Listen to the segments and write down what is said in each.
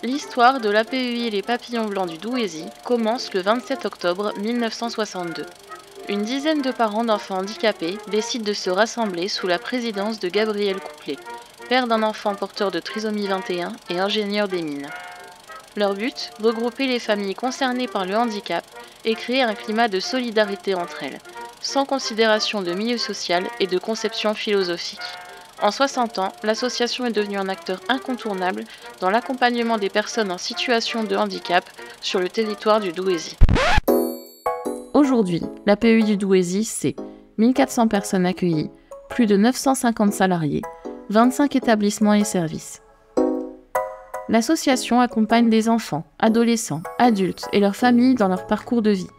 L'histoire de l'APEI et les papillons blancs du Douaisis commence le 27 octobre 1962. Une dizaine de parents d'enfants handicapés décident de se rassembler sous la présidence de Gabriel Couplet, père d'un enfant porteur de trisomie 21 et ingénieur des mines. Leur but, regrouper les familles concernées par le handicap et créer un climat de solidarité entre elles, sans considération de milieu social et de conception philosophique. En 60 ans, l'association est devenue un acteur incontournable dans l'accompagnement des personnes en situation de handicap sur le territoire du Douaisis. Aujourd'hui, l'APEI du Douaisis, c'est 1400 personnes accueillies, plus de 950 salariés, 25 établissements et services. L'association accompagne des enfants, adolescents, adultes et leurs familles dans leur parcours de vie,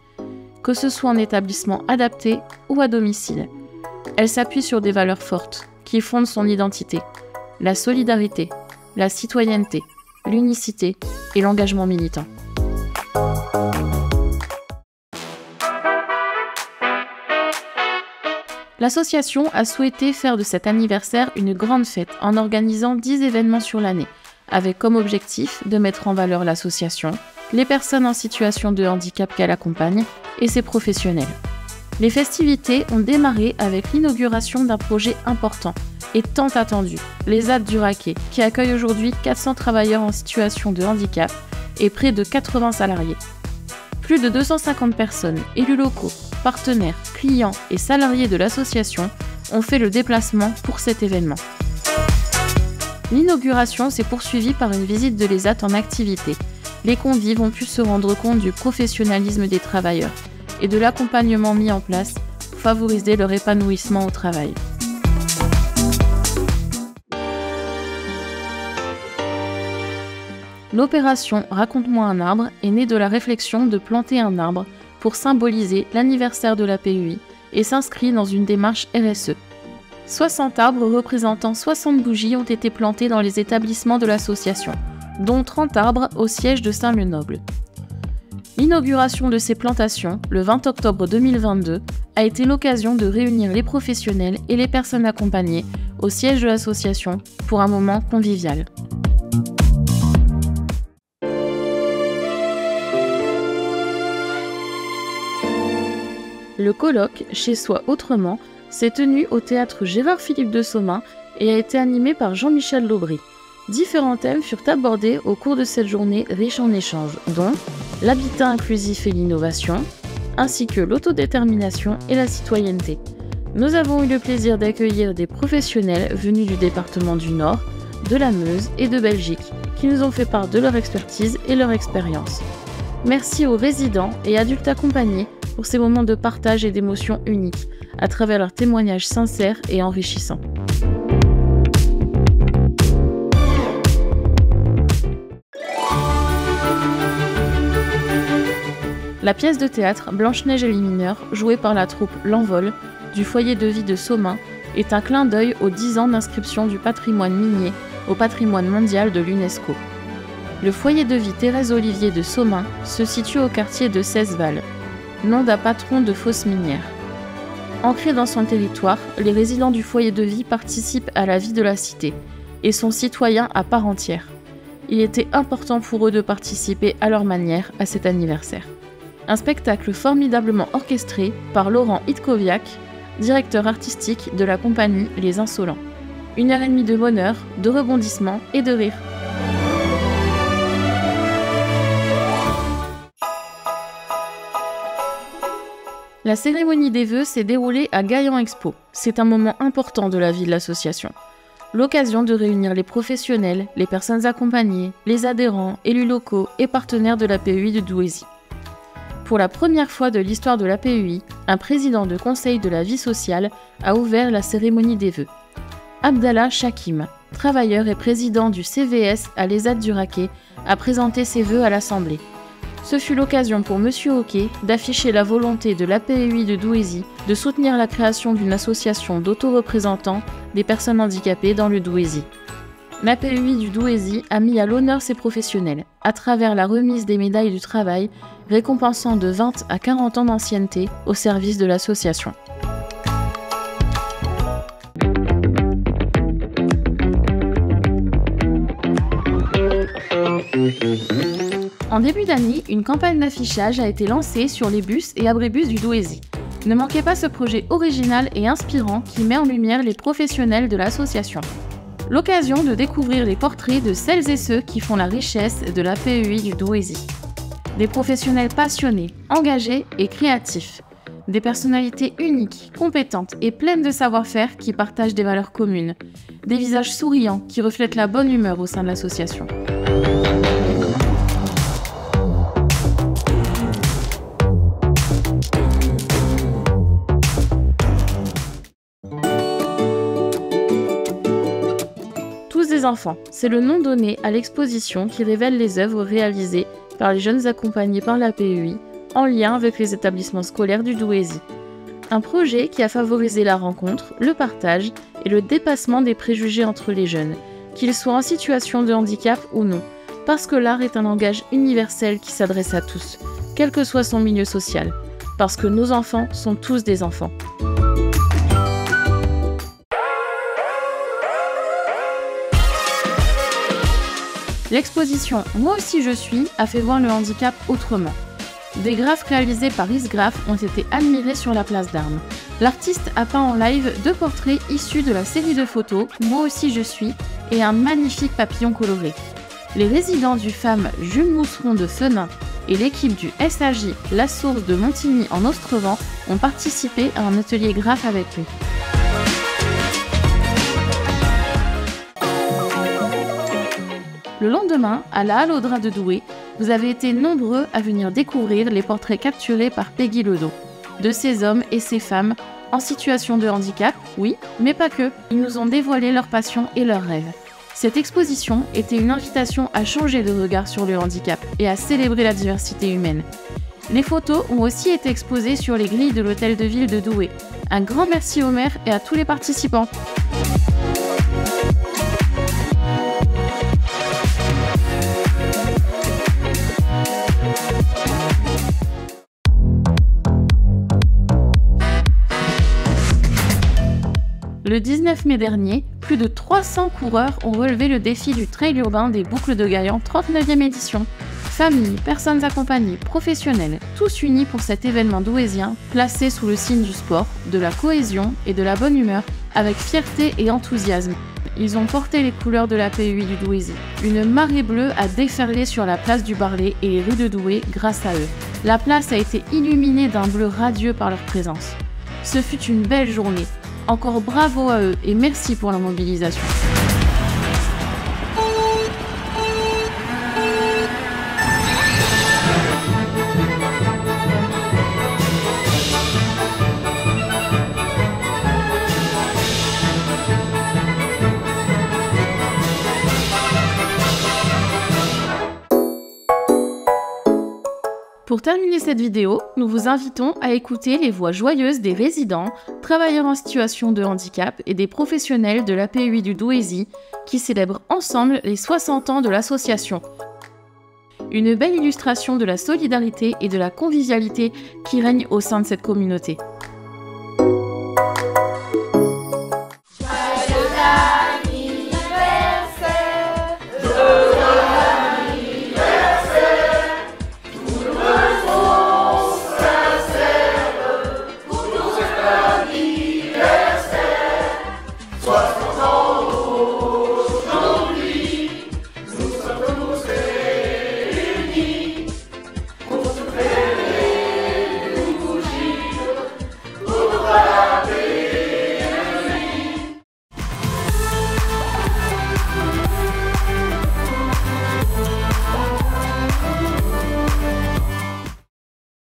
que ce soit en établissement adapté ou à domicile. Elle s'appuie sur des valeurs fortes qui fondent son identité, la solidarité, la citoyenneté, l'unicité et l'engagement militant. L'association a souhaité faire de cet anniversaire une grande fête en organisant 10 événements sur l'année, avec comme objectif de mettre en valeur l'association, les personnes en situation de handicap qu'elle accompagne et ses professionnels. Les festivités ont démarré avec l'inauguration d'un projet important et tant attendu, les ZAD du Raquet, qui accueille aujourd'hui 400 travailleurs en situation de handicap et près de 80 salariés. Plus de 250 personnes, élus locaux, partenaires, clients et salariés de l'association ont fait le déplacement pour cet événement. L'inauguration s'est poursuivie par une visite de l'ESAT en activité. Les convives ont pu se rendre compte du professionnalisme des travailleurs et de l'accompagnement mis en place pour favoriser leur épanouissement au travail. L'opération Raconte-moi un arbre est née de la réflexion de planter un arbre pour symboliser l'anniversaire de l'APEI et s'inscrit dans une démarche RSE. 60 arbres représentant 60 bougies ont été plantés dans les établissements de l'association, dont 30 arbres au siège de Saint-Lenoble. L'inauguration de ces plantations, le 20 octobre 2022, a été l'occasion de réunir les professionnels et les personnes accompagnées au siège de l'association pour un moment convivial. Le colloque « Chez soi autrement » s'est tenu au théâtre Gérard-Philippe de Sommin et a été animé par Jean-Michel Laubry. Différents thèmes furent abordés au cours de cette journée riche en échanges, dont l'habitat inclusif et l'innovation, ainsi que l'autodétermination et la citoyenneté. Nous avons eu le plaisir d'accueillir des professionnels venus du département du Nord, de la Meuse et de Belgique, qui nous ont fait part de leur expertise et leur expérience. Merci aux résidents et adultes accompagnés pour ces moments de partage et d'émotion uniques, à travers leurs témoignages sincères et enrichissants. La pièce de théâtre Blanche-Neige et les mineurs, jouée par la troupe L'Envol, du foyer de vie de Sommin, est un clin d'œil aux 10 ans d'inscription du patrimoine minier au patrimoine mondial de l'UNESCO. Le foyer de vie Thérèse Olivier de Sommin se situe au quartier de Cesval, nom d'un patron de fosse minière. Ancrés dans son territoire, les résidents du foyer de vie participent à la vie de la cité et sont citoyens à part entière. Il était important pour eux de participer à leur manière à cet anniversaire. Un spectacle formidablement orchestré par Laurent Hitkoviak, directeur artistique de la compagnie Les Insolents. 1h30 de bonheur, de rebondissements et de rire. La cérémonie des vœux s'est déroulée à Gaillan Expo. C'est un moment important de la vie de l'association. L'occasion de réunir les professionnels, les personnes accompagnées, les adhérents, élus locaux et partenaires de l'APEI de Douaisis. Pour la première fois de l'histoire de l'APEI, un président de conseil de la vie sociale a ouvert la cérémonie des vœux. Abdallah Chakim, travailleur et président du CVS à l'ESAT du Raquet, a présenté ses vœux à l'Assemblée. Ce fut l'occasion pour M. Hoquet d'afficher la volonté de l'APEI de Douaisis de soutenir la création d'une association d'autoreprésentants des personnes handicapées dans le Douaisis. L'APEI du Douaisis a mis à l'honneur ses professionnels, à travers la remise des médailles du travail, récompensant de 20 à 40 ans d'ancienneté au service de l'association. En début d'année, une campagne d'affichage a été lancée sur les bus et abribus du Douaisis. Ne manquez pas ce projet original et inspirant qui met en lumière les professionnels de l'association. L'occasion de découvrir les portraits de celles et ceux qui font la richesse de l'APEI du Douaisis. Des professionnels passionnés, engagés et créatifs. Des personnalités uniques, compétentes et pleines de savoir-faire qui partagent des valeurs communes. Des visages souriants qui reflètent la bonne humeur au sein de l'association. Tous des enfants, c'est le nom donné à l'exposition qui révèle les œuvres réalisées par les jeunes accompagnés par l'APEI en lien avec les établissements scolaires du Douaisis. Un projet qui a favorisé la rencontre, le partage et le dépassement des préjugés entre les jeunes, qu'ils soient en situation de handicap ou non, parce que l'art est un langage universel qui s'adresse à tous, quel que soit son milieu social, parce que nos enfants sont tous des enfants. L'exposition « Moi aussi je suis » a fait voir le handicap autrement. Des graphes réalisés par Isgraph ont été admirés sur la place d'Armes. L'artiste a peint en live 2 portraits issus de la série de photos « Moi aussi je suis » et un magnifique papillon coloré. Les résidents du FAM Jules Mousseron de Fenin et l'équipe du SAJ La Source de Montigny en Ostrevent ont participé à un atelier graphe avec lui. Le lendemain, à la Halle aux Draps de Douai, vous avez été nombreux à venir découvrir les portraits capturés par Peggy Ledo, de ces hommes et ces femmes en situation de handicap, oui, mais pas que. Ils nous ont dévoilé leurs passions et leurs rêves. Cette exposition était une invitation à changer de regard sur le handicap et à célébrer la diversité humaine. Les photos ont aussi été exposées sur les grilles de l'hôtel de ville de Douai. Un grand merci au maire et à tous les participants. Le 19 mai dernier, plus de 300 coureurs ont relevé le défi du trail urbain des Boucles de Gaillan 39e édition. Familles, personnes accompagnées, professionnels, tous unis pour cet événement douaisien placé sous le signe du sport, de la cohésion et de la bonne humeur, avec fierté et enthousiasme. Ils ont porté les couleurs de l'APEI du Douaisis. Une marée bleue a déferlé sur la place du Barlet et les rues de Douai grâce à eux. La place a été illuminée d'un bleu radieux par leur présence. Ce fut une belle journée. Encore bravo à eux et merci pour la mobilisation. Pour terminer cette vidéo, nous vous invitons à écouter les voix joyeuses des résidents, travailleurs en situation de handicap et des professionnels de l'APEI du Douaisis qui célèbrent ensemble les 60 ans de l'association. Une belle illustration de la solidarité et de la convivialité qui règne au sein de cette communauté.